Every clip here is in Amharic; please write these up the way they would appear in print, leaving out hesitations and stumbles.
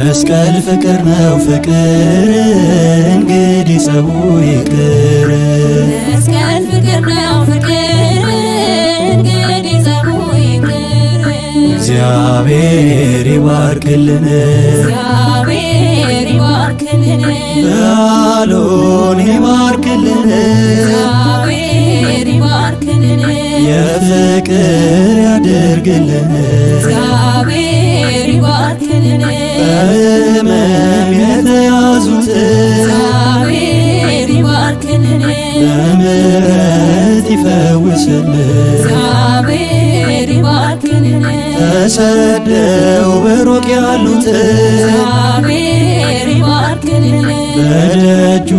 መስቀል ፍቅር ነው ፍቅር እንግዲህ ጸቡ ይቅር። መስቀል ፍቅር ነው ፍቅር እንግዲህ ጸቡ ይቅር። እግዚአብሔር ይባርክልን እግዚአብሔር ይባርክልን በዓሉን ይባርክልን እግዚአብሔር ይባርክልን የፍቅር ያድርግልን እግዚአብሔር ይባርክልን በሕመም የተያዙት እግዚአብሔር ይባርክልን በምሕረት ይፈውስልን እግዚአብሔር ይባርክልን ተሰደው በሩቅ ያሉት እግዚአብሔር ይባርክልን በደጁ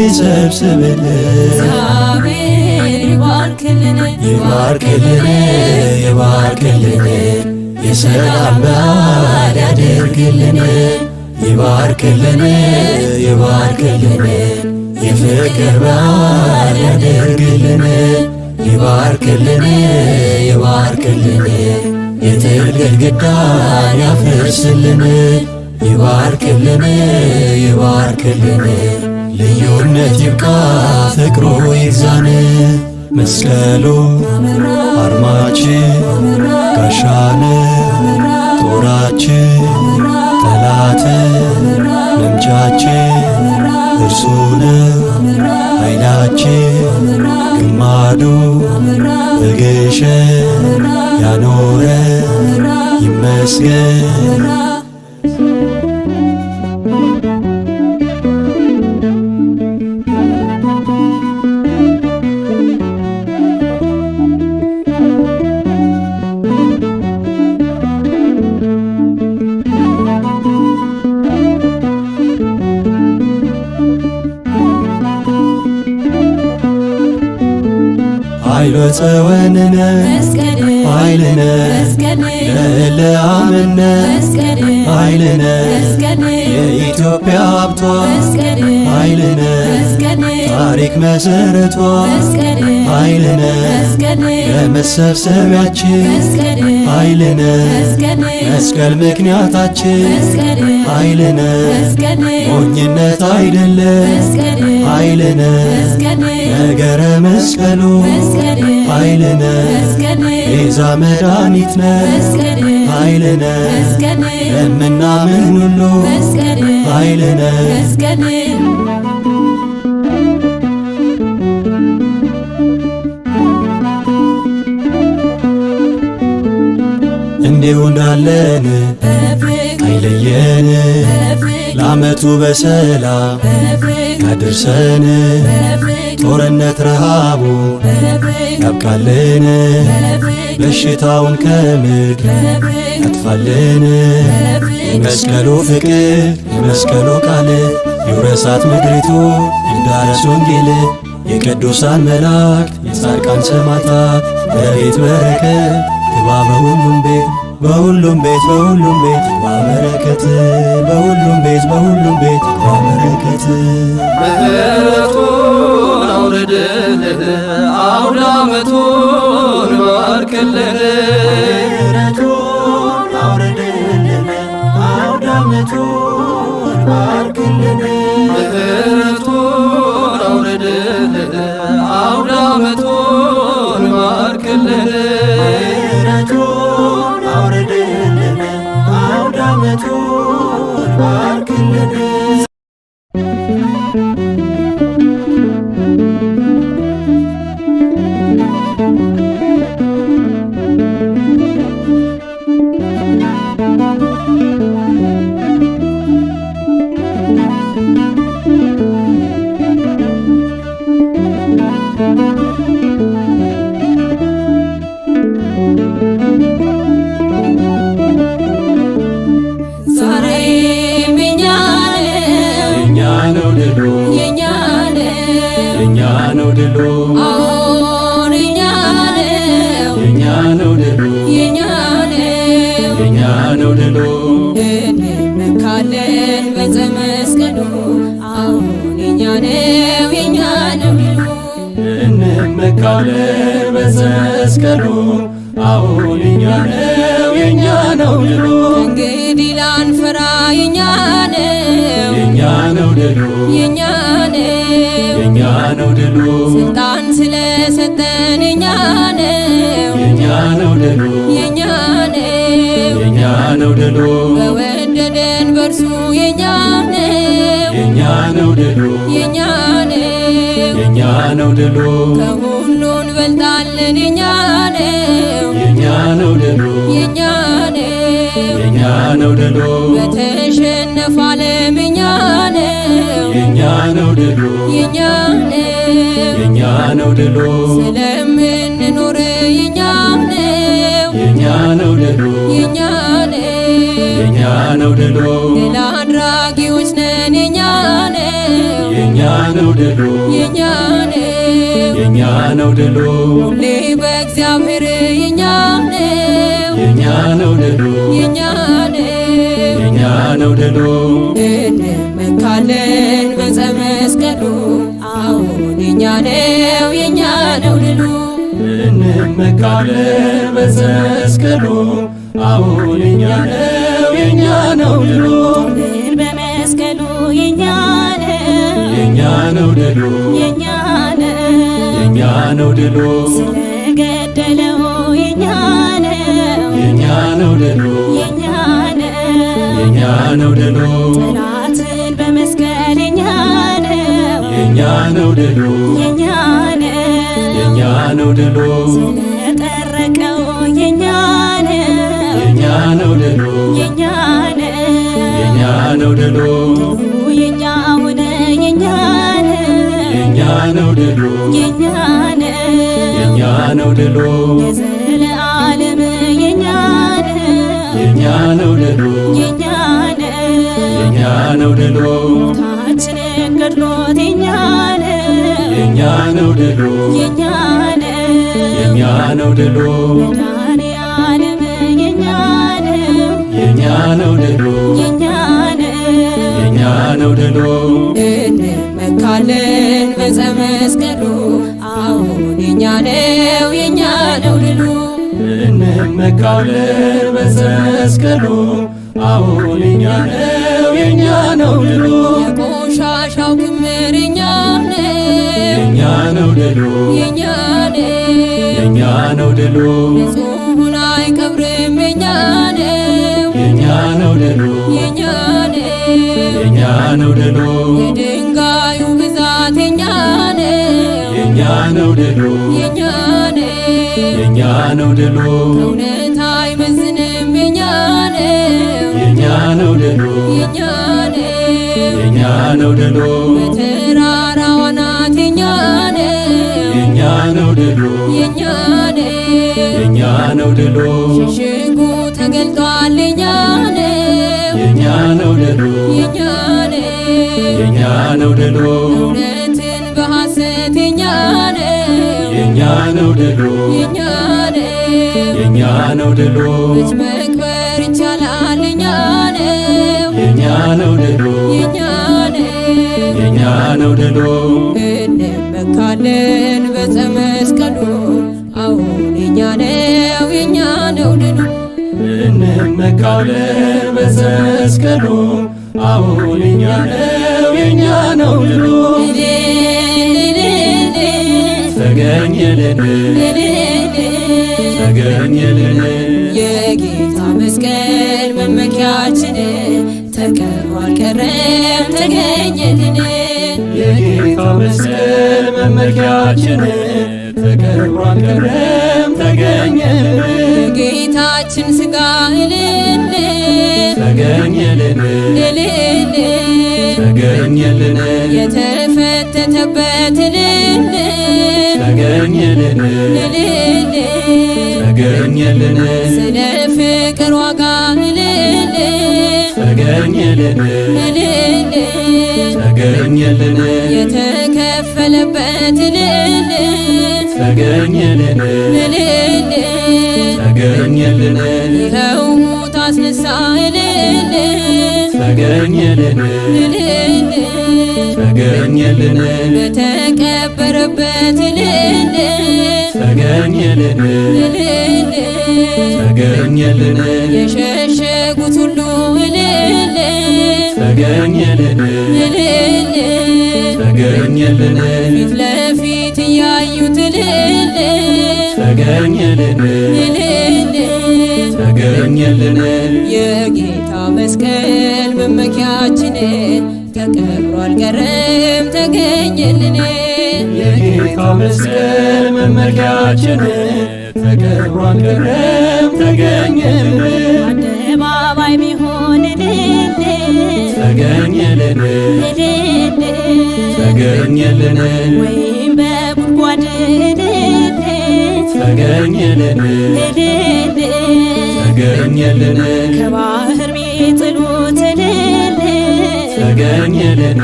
ይሰብስብልን እግዚአብሔር ይባርክልን ይባርክልን ይባርክልን የሰላም በዓል ያድርግልን ይባርክልን ይባርክልን የፍቅር በዓል ያድርግልን ይባርክልን ይባርክልን የጥል ግድግዳን ያፍርስልን ይባርክልን ይባርክልን ልዩነት ይብቃ ፍቅሩ ይግዛን መስቀሉ አርማችን ጋሻን ጦራችን ጠላትን መምቻችን እርሱ ነው ኃይላችን ግማዱ በግሸን ያኖረ ይመስገን። ኃይሎ ጸወንነ ኃይልነ ለእለ አምነ ኃይልነ የኢትዮጵያ ሀብቷ ኃይልነ ታሪክ መሰረቷ ኃይልነ ለመሰብሰቢያችን ኃይልነ መስቀል ምክንያታችን ኃይልነ ሞኝነት አይደለም ኃይልነ ነገረ መስቀሉ ኃይልነ ቤዛ መድኃኒት ነው ኃይልነ ለምናምን ሁሉ ኃይልነ እንዲሁ እንዳለን አይለየን ለዓመቱ በሰላም ያድርሰን ጦርነት ረሃቡ ያብቃልን በሽታውን ከምድር ያጥፋልን የመስቀሉ ፍቅር የመስቀሉ ቃል ይውረሳት ምድሪቱ ይዳረስ ወንጌል የቅዱሳን መላእክት የጻድቃን ሰማዕታት በቤት በረከት ግባ በሁሉም ቤት በሁሉም ቤት በሁሉም ቤት በበረከት በሁሉም ቤት በሁሉም ቤት በበረከት ምሕረቱን አውርድልን አውደ ዓመቱን ባርክልን ምሕረቱን አውርድልን አውደ ዓመቱን ባርክልን ምሕረቱን አውርድልን አውደ ዓመቱን ባርክልን ምሕረቱን አውርድልን አውደ ዓመቱን ባርክልን እንመካለን በዕፀ መስቀሉ አሁን የኛ ነው እንመካለን በመስቀሉ አሁን የኛ ነው የኛ ነው ድሉ እንግዲህ ላንፈራ የኛ ነው የኛ ነው ድሉ የኛ ነው የኛ ነው ድሉ ስልጣን ስለሰጠን የኛ ነው የኛ ነው ድሉ የኛ ነው የኛ ነው ድሉ በወደደን በርሱ የኛ ነው የኛ ነው ድሉ የኛ ነው የኛ ነው ድሉ ከሁሉ እንበልጣለን የኛ ነው የኛ ነው ድሉ የኛ ነው የኛ ነው ድሉ በተሸነፈ ዓለም የኛ ነው የኛ ነው ድሉ የኛ ነው የኛ ነው ድሉ ስለምንኖር የኛ ነው የኛ ነው ድሉ የኛ ነው የኛ ነው ድሉ ድል አድራጊዎች ነን የኛ ነው የኛ ነው ድሉ የኛ ነው የኛ ነው ድሉ ሁሌ በእግዚአብሔር የኛ ነው የኛ ነው ድሉ የኛ ነው የኛ ነው ድሉ እንመካለን በዕፀ መስቀሉ አሁን የኛ ነው የኛ ነው ድሉ እንመካለን በመስቀሉ አሁን የኛ ነው የኛ ነው ድሉ ድል በመስቀሉ የኛ ነው የኛ ነው ድሉ የኛ ነው የኛ ነው ድሉ ስለገደለው የኛ ነው የኛ ነው ድሉ የኛ ነው የኛ ነው ድሉ ጠላትን በመስቀል የኛ ነው የኛ ነው ድሉ የኛ ነው የኛ ነው ድሉ ስለጠረቀው የኛ ነው የኛ ነው ድሉ የኛ ነው የኛ ነው ድሉ የኛ ሆነ የኛ ነው የኛ ነው ድሉ የኛ ነው የኛ ነው ድሉ የዘለዓለም የኛ ነው የኛ ነው ድሉ የኛ ነው የኛ ነው ድሉ ታችንን ገድሎት የኛ ነው የኛ ነው ድሉ የኛ ነው የኛ ነው ድሉ መድኃኔዓለም የኛ ነው የኛ ነው ድሉ የኛ ነው የኛ ነው ድሉ እንመካለን በዕፀ መስቀሉ አሁን የኛ ነው የኛ ነው ድሉ እንመካለን በመስቀሉ አሁን የኛ ነው የኛ ነው ድሉ የቆሻሻው ክምር የኛ ነው የኛ ነው ድሉ የኛ ነው የኛ ነው ድሉ ንጹሑን አይቀብርም የኛ ነው የኛ ነው ድሉ የኛ ነው የኛ ነው ድሉ የድንጋዩ ብዛት የኛ ነው የኛ ነው ድሉ የኛ ነው የኛ ነው ድሉ ከእውነት አይመዝንም የኛ ነው የኛ ነው ድሉ የኛ ነው የኛ ነው ድሉ በተራራው አናት የኛ ነው የኛ ነው ድሉ የኛ ነው የኛ ነው ድሉ ሽሽጉ ተገልጧል የኛ ነው የኛ ነው ድሉ የኛ ነው የኛ ነው ድሉ እውነትን በሐሰት የኛ ነው የኛ ነው ድሉ የኛ ነው የኛ ነው ድሉ እጅ መቅበር ይቻላል የኛ ነው የኛ ነው ድሉ የኛ ነው የኛ ነው ድሉ እንመካለን በዕፀ መስቀሉ አሁን የኛ ነው የኛ ነው ድሉ እንመካለን በመስቀሉ አሁን የኛ ነው የኛ ነው ድሉ ተገኘልን ተገኘልን የጌታ መስቀል መመኪያችን ተቀብሮ አልቀረም ተገኘልን የጌታ መስቀል መመኪያችን ተቀብሮ አልቀረም ተገኘልን ጌታችን ሥጋ እልል ተገኘልን እልል ተገኘልን የተፈተተበት እልል ተገኘልን እልል ተገኘልን ስለ ፍቅር ዋጋ እልል ተገኘልን እልል ተገኘልን የተከፈለበት እልል ተገኘልን እልል ተገኘልን ይኸው ሙት አስነሳ እልል ተገኘልን እልል ተገኘልን በተቀበረበት እልል ተገኘልን ተገኘልን የሸሸጉት ሁሉ እልል ተገኘልን ተገኘልን ፊት ለፊት እያዩት እልል ተገኘልን ተገኘልን የጌታ መስቀል መመኪያችን ተቀብሮ አልቀረም ተገኘልን የጌታ መስቀል መመኪያችን ተቀብሮ አልቀረም ተገኘልን አደባባይ ቢሆን እልል ተገኘልን ተገኘልን ወይም በጉድጓድ እልል ተገኘልን ተገኘልን ከባህር ቢጥሉት እልል ተገኘልን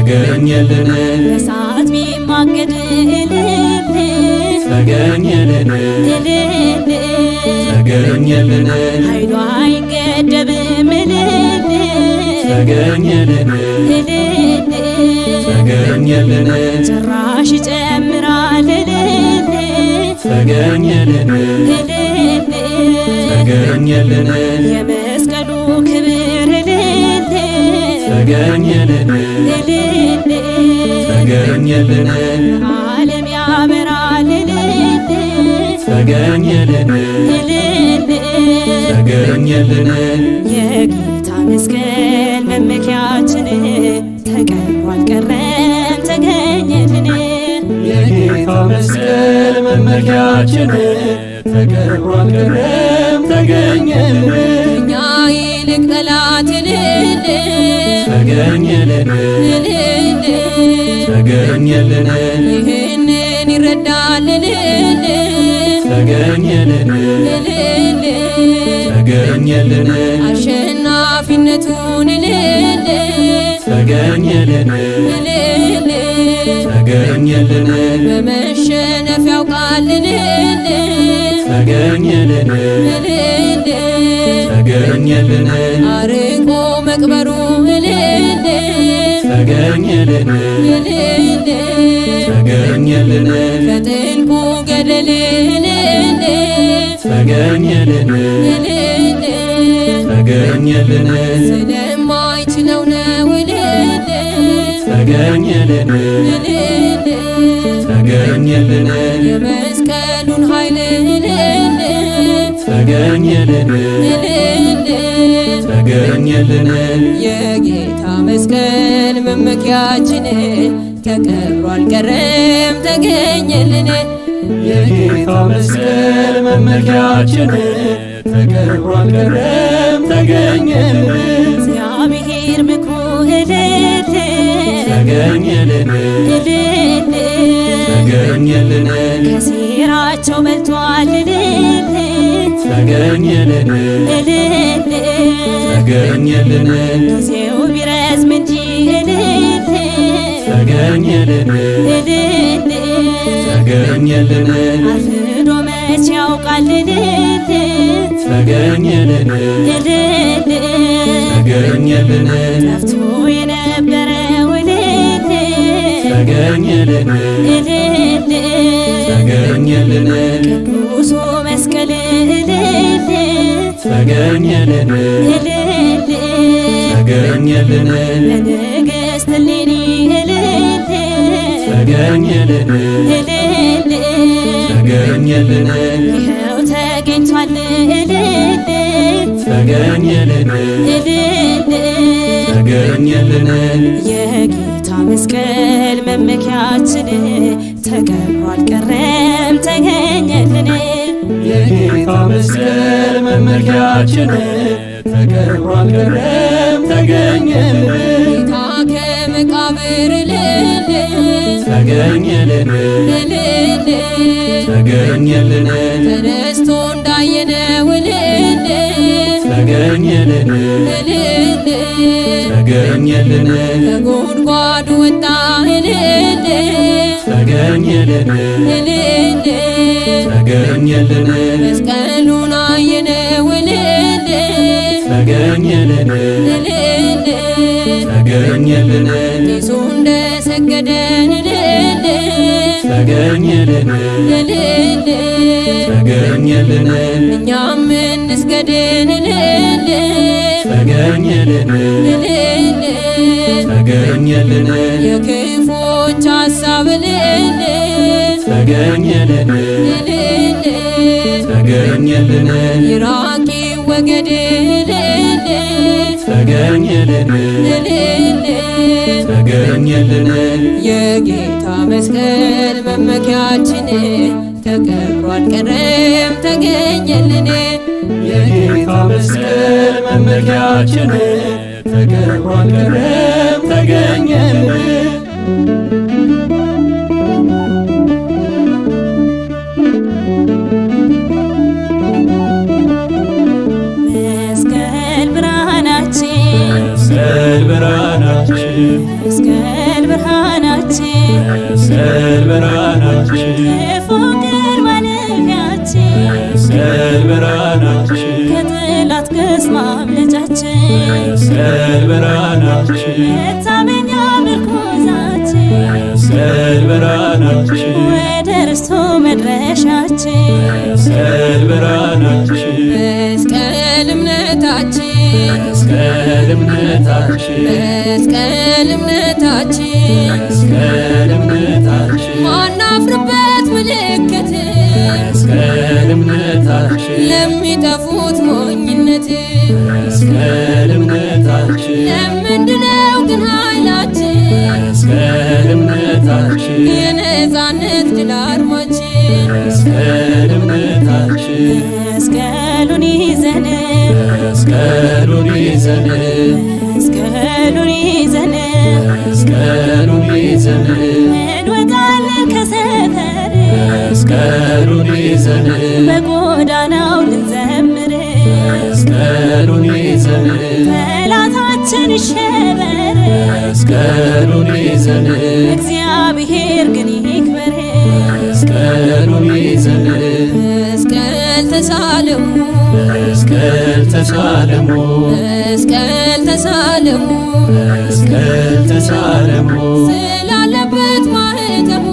ተገኘልን በእሳት ቢማገድ እልል ተገኘልን ተገኘልን ኃይሉ አይገደብም እልል ተገኘልን ተገኘልን ጭራሽ ይጨምራል እልል ተገኘልን ተገኘልን የመስቀሉ ክብር እልል ተገኘልን ተገኘልን ዓለም ያበራል እልል ተገኘልን ተገኘልን የጌታ መስቀል መመኪያችን ተቀብሮ አልቀረም ተገኘልን የጌታ መስቀል መመኪያችን ተቀብሮ አልቀረም ተገኘልን እኛ ይልቅ ጠላት እልል ተገኘልን ተገኘልን ይህንን ይረዳል እልል ተገኘልን ተገኘልን አሸናፊነቱን እልል ተገኘልን ተገኘልን በመሸነፍ ያውቃል እልል ተገኘልን ተገኘልን አርቆ መቅበሩ እልል ተገኘልን ተገኘልን ከጥልቁ ገደል እልል ተገኘልን ተገኘልን ስለማይችለው ነው እልል ተገኘልን ተገኘልን የመስቀሉን ኃይል እልል ተገኘልን ተገኘልን የጌታ መስቀል መመኪያችን ተቀብሮ አልቀረም ተገኘልን የጌታ መስቀል መመኪያችን ተቀብሮ አልቀረም ተገኘልን እግዚአብሔር ምክሩ እልል ተገኘልን ተገኘልን ከሴራቸው በልቷል እልል ተገኘልን ተገኘልን ጊዜው ቢረዝም እንጂ እልል ተገኘልን ተገኘልን አርፍዶ መች ያውቃል እልል ተገኘልን ተገኘልን ጠፍቶ የነበረው እልል ተገኘልን ተገኘልን ቅዱሱ መስቀል እልል ተገኘልን ተገኘልን ለንግሥት እሌኒ እልል ተገኘልን ተገኘልን ይኸው ተገኝቷል እልል ተገኘልን ተገኘልን የጌታ መስቀል መመኪያችን ተቀብሮ አልቀረም ተገኘልን የጌታ መስቀል መመኪያችን ተቀብሮ አልቀረም ተገኘልን ጌታ ከመቃብር እልል ተገኘልን ተገኘልን ተነስቶ እንዳየነው እልል ተገኘልን ተገኘልን ከጉድጓዱ ወጣ እልል ተገኘልን ተገኘልን መስቀሉን አየነው እልል ተገኘልን ተገኘልን ጢሱ እንደሰገደን እልል ተገኘልን ተገኘልን እኛም እንስገድን ተገኘልን ተገኘልን የክፎች ሐሳብ ተገኘልን ተገኘልን ይራቂ ወገድ ተገኘልን ተገኘልን የጌታ መስቀል መመኪያችን ተቀብሮ አልቀረም ተገኘልን የጌታ መስቀል መመኪያችን ተቀብሮ አልቀረም ተገኘልን መስቀል ብርሃናችን መስቀል ብርሃናችን መስቀል ብርሃናችን መስቀል ብርሃናችን የፍቅር ማለፊያችን መስቀል ብርሃናችን ከጠላት ክስ ማምለጫችን መስቀል ብርሃናችን መታመኛ ምርኩዛችን መስቀል ብርሃናችን ወደ ርስቱ መድረሻችን መስቀል ብርሃናችን መስቀል እምነታችን መስቀል እምነታችን መስቀል እምነታችን መስቀል እምነታችን ማናፍርበት ምልክት መስቀል እምነታችን ለሚጠፉት ሞኝነት መስቀል እምነታችን ለምንድነው ግን ኃይላችን መስቀል እምነታችን የነፃነት ድል አርማችን መስቀል እምነታችን መስቀሉን ይዘን መስቀሉን ይዘን መስቀሉን ይዘን መስቀሉን ይዘን እንወጣለን ከሰፈር መስቀሉን ይዘን በጎዳናው ልንዘምር መስቀሉን ይዘን ጠላታችን ይሸበር መስቀሉን ይዘን እግዚአብሔር ግን ይክበር መስቀሉን ይዘን መስቀል ተሳለሙ መስቀል ተሳለሙ መስቀል ተሳለሙ መስቀል ተሳለሙ ስላለበት ማህተሙ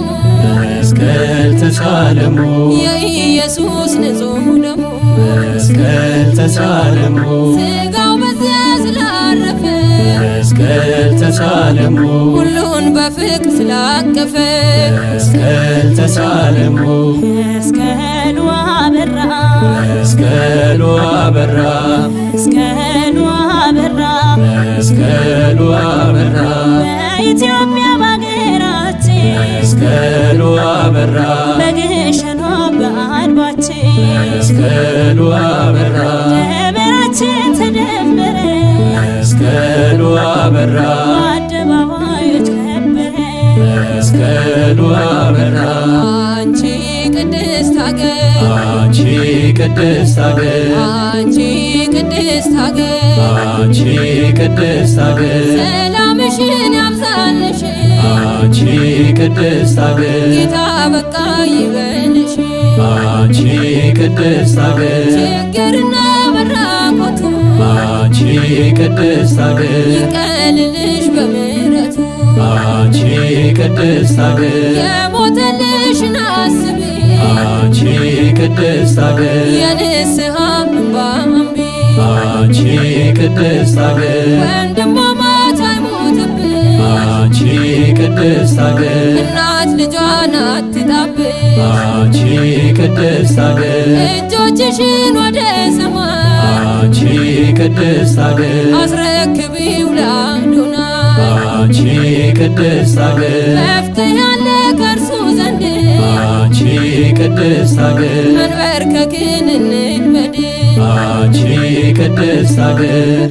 መስቀል ተሳለሙ የኢየሱስ ንጹሕ ደሙ መስቀል ተሳለሙ ስጋው በዚያ ስላረፈ መስቀል ተሳለሙ ሁሉን በፍቅር ስላቀፈ መስቀል ተሳለሙ መስቀሉ አበራ መስቀሉ አበራ መስቀሉ አበራ መስቀሉ አበራ በኢትዮጵያ በአገራችን መስቀሉ አበራ በግሸኗ በአድባችን መስቀሉ አበራ ደመራችን ተደመረ መስቀሉ አበራ በአደባባዮች ከበረ መስቀሉ አበራ አንቺ ቅድስት ሀገር አንቺ ቅድስት ሀገር አንቺ ቅድስት ሀገር አንቺ ቅድስት ሀገር ሰላምሽን ያብዛልሽ አንቺ ቅድስት ሀገር ጌታ በቃ ይበልሽ አንቺ ቅድስት ሀገር ችግርና መራቆቱ አንቺ ቅድስት ሀገር ይቀልልሽ በምሕረቱ አንቺ ቅድስት ሀገር የሞተልሽን አስቢ አንቺ ቅድስት ሀገር የንስሐ እንባ አንቢ አንቺ ቅድስት ሀገር ወንድማማች አይሞትብን አንቺ ቅድስት ሀገር እናት ልጇን አትጣብቅ አንቺ ቅድስት ሀገር እጆችሽን ወደ ሰማይ አንቺ ቅድስት ሀገር አስረክቢው ለአዶናይ አንቺ ቅድስት ሀገር መፍትሄ አለ ከእርሱ ዘንድ አንቺ ቅድስት ሀገር መንበርከክን እንልመድ አንቺ ቅድስት ሀገር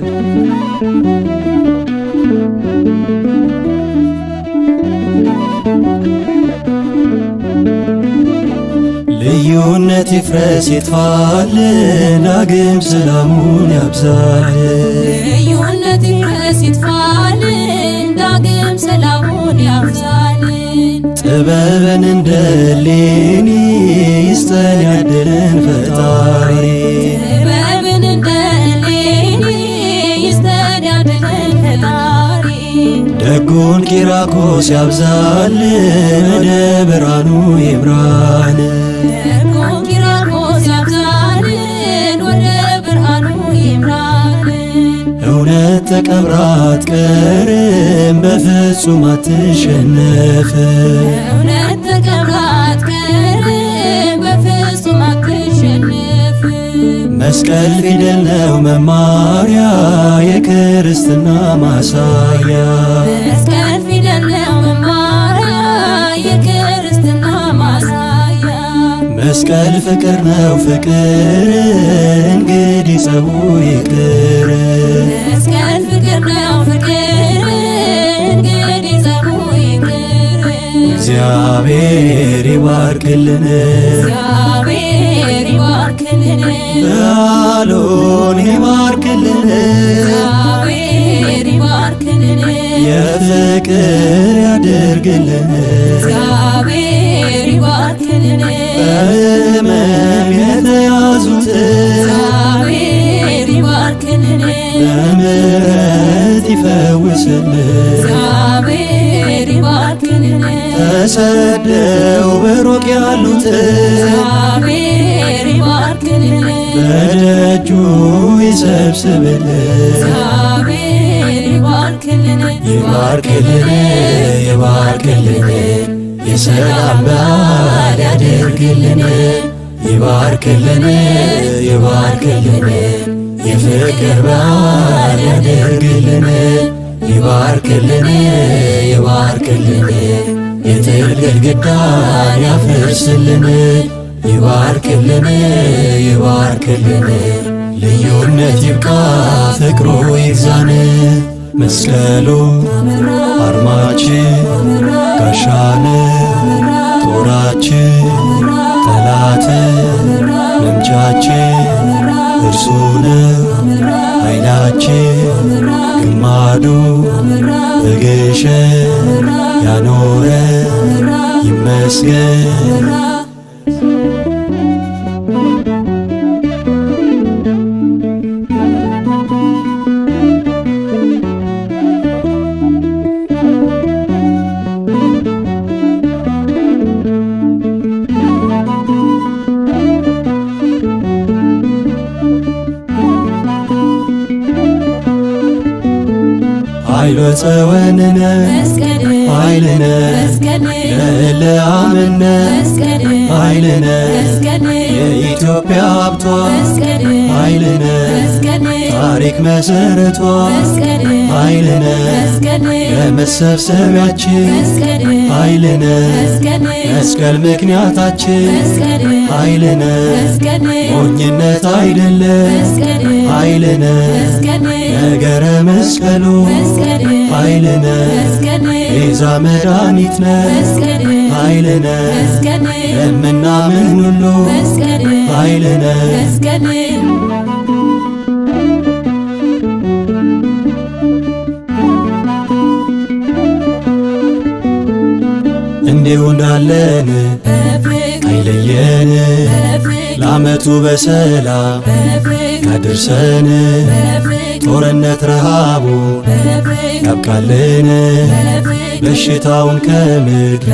ልዩነት ይፍረስ ይጥፋልን ዳግም ሰላሙን ያብዛልን ልዩነት ይፍረስ ይጥፋልን ዳግም ሰላሙን ያብዛልን ጥበብን እንደ እሌኒ ይስጠን ያድለን ፈጣሪ ጥበብን እንደ እሌኒ ይስጠን ያድለን ፈጣሪ ደጉ ደጉን ኪራኮስ ያብዛልን ወደ ብርሃኑ ይምራን። ደጉን ኪራኮስ ያብዛልን ወደ ብርሃኑ ይምራን። እውነት ተቀብራ አትቀርም በፍጹም አትሸነፍም። እውነት ተቀብራ አትቀርም በፍጹም አትሸነፍም። መስቀል ፊደል ነው መማሪያ የክርስትና ማሳያ። መስቀል ፊደል ነው መማሪያ የክርስትና ማሳያ። መስቀል ፍቅር ነው ፍቅር እንግዲህ ጸቡ ይቅር። መስቀል ፍቅር ነው ፍቅር እንግዲህ ጸቡ ይቅር። እግዚአብሔር ይባርክልን እግዚአብሔር ይባርክልን በዓሉን ይባርክልን እግዚአብሔር ይባርክልን የፍቅር ያድርግልን እግዚአብሔር ይባርክልን በሕመም የተያዙትን እግዚአብሔር ይባርክልን በምሕረት ይፈውስልን እግዚአብሔር ይባርክልን ተሰደው በሩቅ ያሉትን እግዚአብሔር ይባርክልን በደጁ ይሰብስብልን እግዚአብሔር ይባርክልን ይባርክልን ይባርክልን የሰላም በዓል ያድርግልን ይባርክልን ይባርክልን የፍቅር በዓል ያድርግልን ይባርክልን ይባርክልን የጥል ግድግዳን ያፍርስልን ይባርክልን ይባርክልን ልዩነት ይብቃ ፍቅሩ ይግዛን። መስቀሉ አርማችን ጋሻን ጦራችን ጠላትን መምቻችን እርሱ ነው ኃይላችን ግማዱ በግሸን ያኖረ ይመስገን። ኃይሎ ጸወንነ ኃይልነ ለእለ አምነ ኃይልነ የኢትዮጵያ ሀብቷ ኃይልነ ታሪክ መሰረቷ ኃይልነ ለመሰብሰቢያችን ኃይልነ መስቀል ምክንያታችን ኃይልነ ሞኝነት አይደለም ኃይልነ ነገረ መስቀሉ ኃይልነ ቤዛ መድኃኒትነ ኃይልነ ለምናምን ሁሉ ኃይልነ እንዲሁ እንዳለን አይለየን ለዓመቱ በሰላም ያድርሰን ጦርነት ረሃቡ ያብቃልን በሽታውን ከምድር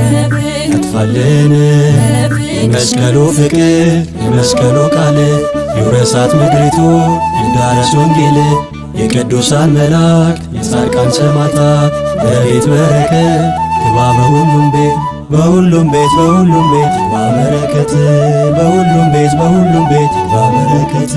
ያጥፋልን የመስቀሉ ፍቅር የመስቀሉ ቃል ይውረሳት ምድሪቱ ይዳረስ ወንጌል የቅዱሳን መላእክት የጻድቃን ሰማዕታት በቤት በረከት ግባ በሁሉም ቤት በሁሉም ቤት በሁሉም ቤት ግባ በረከት በሁሉም ቤት በሁሉም ቤት ግባ በረከት